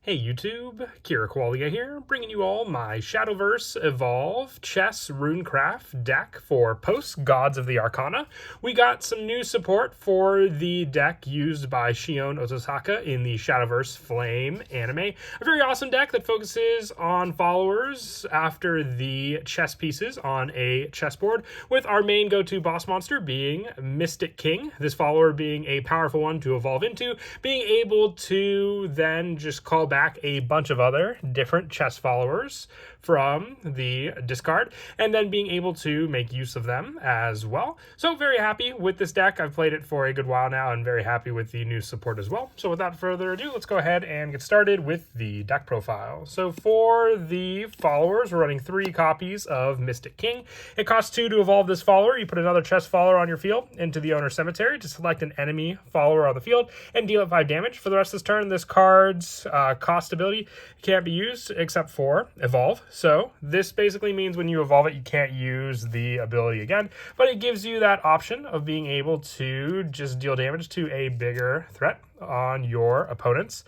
Hey YouTube, Kira Qualia here, bringing you all my Shadowverse Evolve Chess Runecraft deck for post-Gods of the Arcana. We got some new support for the deck used by Shion Otosaka in the Shadowverse Flame anime. A very awesome deck that focuses on followers after the chess pieces on a chessboard, with our main go-to boss monster being Mystic King, this follower being a powerful one to evolve into, being able to then just call back a bunch of other different chess followers from the discard, and then being able to make use of them as well. So very happy with this deck. I've played it for a good while now and very happy with the new support as well. So without further ado, let's go ahead and get started with the deck profile. So for the followers, we're running 3 copies of Mystic King. It costs 2 to evolve this follower. You put another chess follower on your field into the owner's cemetery to select an enemy follower on the field and deal it 5 damage. For the rest of this turn, this card's cost ability can't be used except for evolve. So this basically means when you evolve it, you can't use the ability again, but it gives you that option of being able to just deal damage to a bigger threat on your opponent's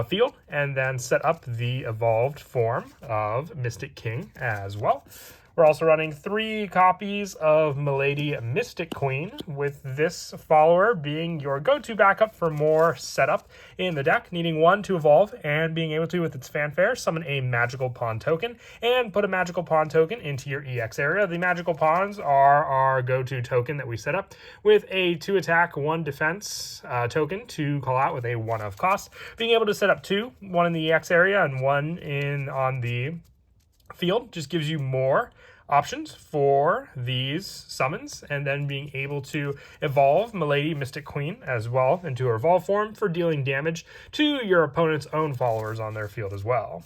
field, and then set up the evolved form of Mystic King as well. We're also running 3 copies of Milady Mystic Queen, with this follower being your go-to backup for more setup in the deck, needing 1 to evolve and being able to, with its fanfare, summon a magical pawn token and put a magical pawn token into your EX area. The magical pawns are our go-to token that we set up with a 2 attack, 1 defense token to call out with a 1 of cost. Being able to set up 2, 1 in the EX area and 1 on the field, just gives you more options for these summons, and then being able to evolve Milady Mystic Queen as well into her evolve form for dealing damage to your opponent's own followers on their field as well.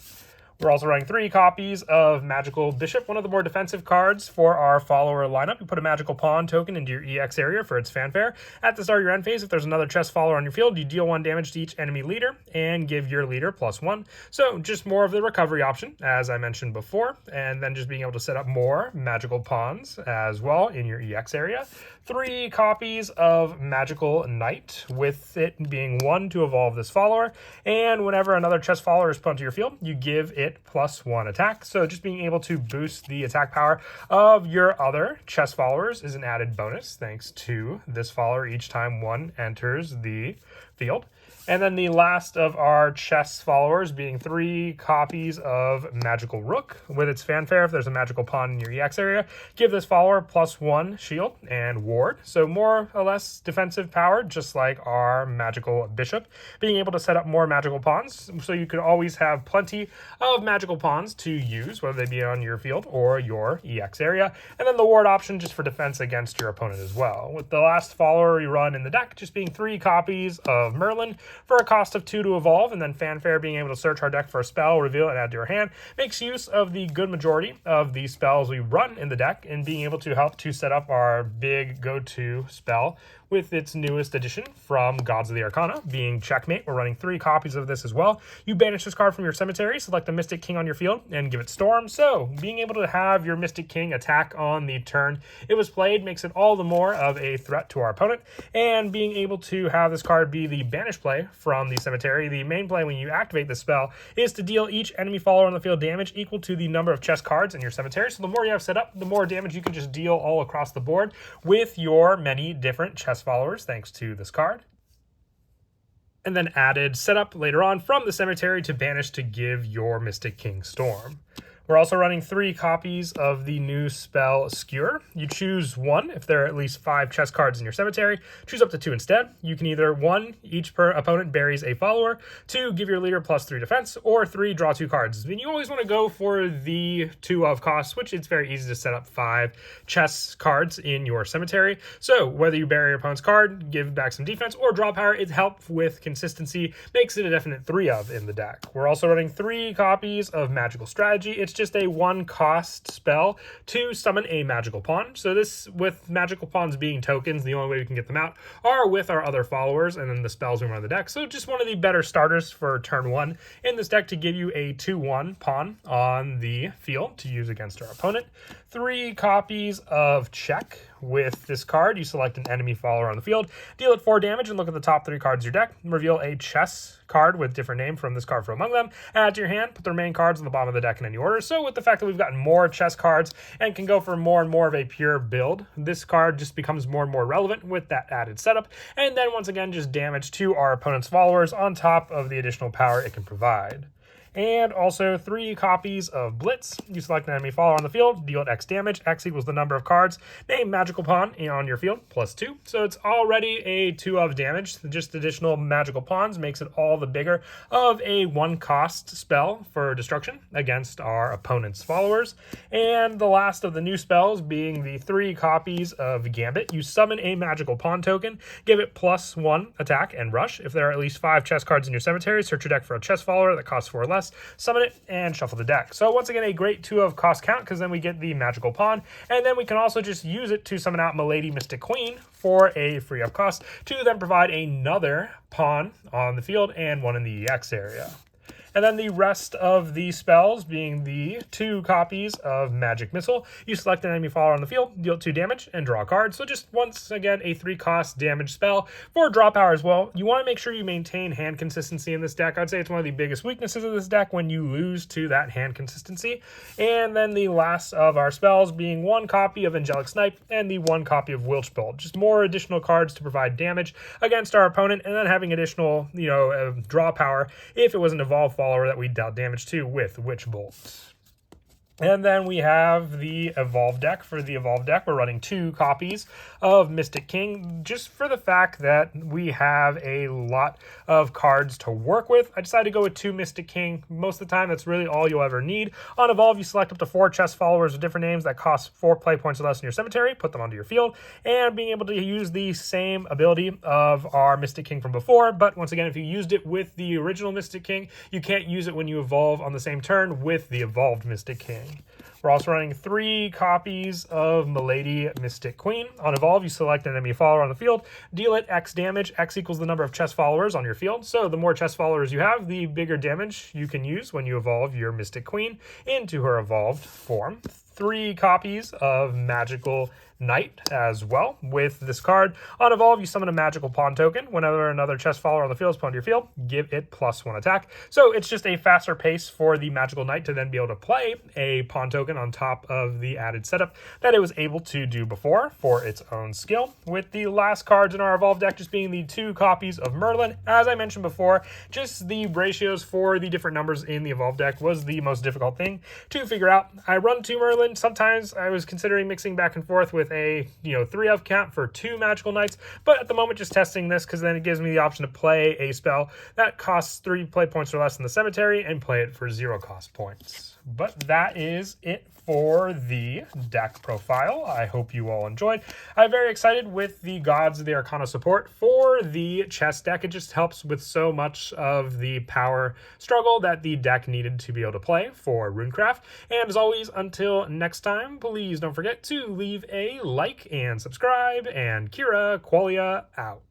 We're also running 3 copies of Magical Bishop, one of the more defensive cards for our follower lineup. You put a magical pawn token into your EX area for its fanfare. At the start of your end phase, if there's another chess follower on your field, you deal 1 damage to each enemy leader and give your leader +1. So just more of the recovery option, as I mentioned before, and then just being able to set up more magical pawns as well in your EX area. 3 copies of Magical Knight, with it being 1 to evolve this follower, and whenever another chess follower is put onto your field, you give it +1 attack. So just being able to boost the attack power of your other chess followers is an added bonus thanks to this follower each time 1 enters the field. And then the last of our chess followers being 3 copies of Magical Rook, with its fanfare. If there's a magical pawn in your EX area, give this follower +1 shield and ward. So more or less defensive power, just like our Magical Bishop. Being able to set up more magical pawns, so you could always have plenty of magical pawns to use, whether they be on your field or your EX area. And then the ward option just for defense against your opponent as well. With the last follower we run in the deck just being 3 copies of Merlin, for a cost of 2 to evolve, and then fanfare being able to search our deck for a spell, reveal it, and add to your hand. Makes use of the good majority of the spells we run in the deck, and being able to help to set up our big go-to spell with its newest addition from Gods of the Arcana, being Checkmate. We're running 3 copies of this as well. You banish this card from your cemetery, select the Mystic King on your field, and give it Storm. So being able to have your Mystic King attack on the turn it was played makes it all the more of a threat to our opponent, and being able to have this card be the banish play from the cemetery. The main play when you activate this spell is to deal each enemy follower on the field damage equal to the number of chess cards in your cemetery. So the more you have set up, the more damage you can just deal all across the board with your many different chess followers thanks to this card. And then added setup later on from the cemetery to banish to give your Mystic King Storm. We're also running 3 copies of the new spell Skewer. You choose 1 if there are at least 5 chess cards in your cemetery. Choose up to 2 instead. You can either 1, each per opponent buries a follower, 2, give your leader +3 defense, or 3, draw 2 cards. And you always want to go for the 2 of cost, which it's very easy to set up 5 chess cards in your cemetery. So whether you bury your opponent's card, give back some defense, or draw power, it helps with consistency, makes it a definite 3 of in the deck. We're also running 3 copies of Magical Strategy. It's just a 1 cost spell to summon a magical pawn. So this, with magical pawns being tokens, the only way we can get them out are with our other followers and then the spells we run in the deck. So just one of the better starters for turn 1 in this deck to give you a 2/1 pawn on the field to use against our opponent. 3 copies of Check, With this card, you select an enemy follower on the field, deal it 4 damage, and look at the top 3 cards of your deck. Reveal a chess card with different name from this card from among them. Add to your hand, put the remaining cards on the bottom of the deck in any order. So with the fact that we've gotten more chess cards and can go for more and more of a pure build, this card just becomes more and more relevant with that added setup. And then once again, just damage to our opponent's followers on top of the additional power it can provide. And also 3 copies of Blitz. You select an enemy follower on the field, deal it X damage. X equals the number of cards. Name magical pawn on your field, +2. So it's already a 2 of damage. Just additional magical pawns makes it all the bigger of a 1-cost spell for destruction against our opponent's followers. And the last of the new spells being the 3 copies of Gambit. You summon a magical pawn token, give it +1 attack and rush. If there are at least 5 chess cards in your cemetery, search your deck for a chess follower that costs 4 less. Summon it and shuffle the deck. So once again, a great 2 of cost count, because then we get the magical pawn, and then we can also just use it to summon out Milady Mystic Queen for a free of cost to then provide another pawn on the field and one in the EX area. And then the rest of the spells being the 2 copies of Magic Missile. You select an enemy follower on the field, deal 2 damage, and draw a card. So just once again, a 3-cost damage spell for draw power as well. You want to make sure you maintain hand consistency in this deck. I'd say it's one of the biggest weaknesses of this deck when you lose to that hand consistency. And then the last of our spells being 1 copy of Angelic Snipe and the 1 copy of Wilchbolt. Just more additional cards to provide damage against our opponent, and then having additional, draw power if it was an evolved follower that we dealt damage to with Witch Bolt. And then we have the Evolve deck. For the Evolve deck, we're running 2 copies of Mystic King, just for the fact that we have a lot of cards to work with. I decided to go with 2 Mystic King. Most of the time, that's really all you'll ever need. On Evolve, you select up to 4 chess followers with different names that cost 4 play points or less in your cemetery, put them onto your field, and being able to use the same ability of our Mystic King from before. But once again, if you used it with the original Mystic King, you can't use it when you evolve on the same turn with the evolved Mystic King. We're also running 3 copies of Milady Mystic Queen. On Evolve, you select an enemy follower on the field, deal it X damage. X equals the number of chess followers on your field. So the more chess followers you have, the bigger damage you can use when you evolve your Mystic Queen into her evolved form. 3 copies of Magical Knight as well with this card. On Evolve, you summon a magical pawn token. Whenever another chess follower on the field is put to your field, give it +1 attack. So it's just a faster pace for the Magical Knight to then be able to play a pawn token on top of the added setup that it was able to do before for its own skill. With the last cards in our Evolve deck just being the 2 copies of Merlin. As I mentioned before, just the ratios for the different numbers in the Evolve deck was the most difficult thing to figure out. I run 2 Merlin. Sometimes I was considering mixing back and forth with a 3 of count for 2 Magical Knights, but at the moment just testing this because then it gives me the option to play a spell that costs 3 play points or less in the cemetery and play it for 0 cost points. But that is it for the deck profile. I hope you all enjoyed. I'm very excited with the Gods of the Arcana support for the chess deck. It just helps with so much of the power struggle that the deck needed to be able to play for Runecraft. And as always, until next time, please don't forget to leave a like and subscribe, and Kira Qualia out.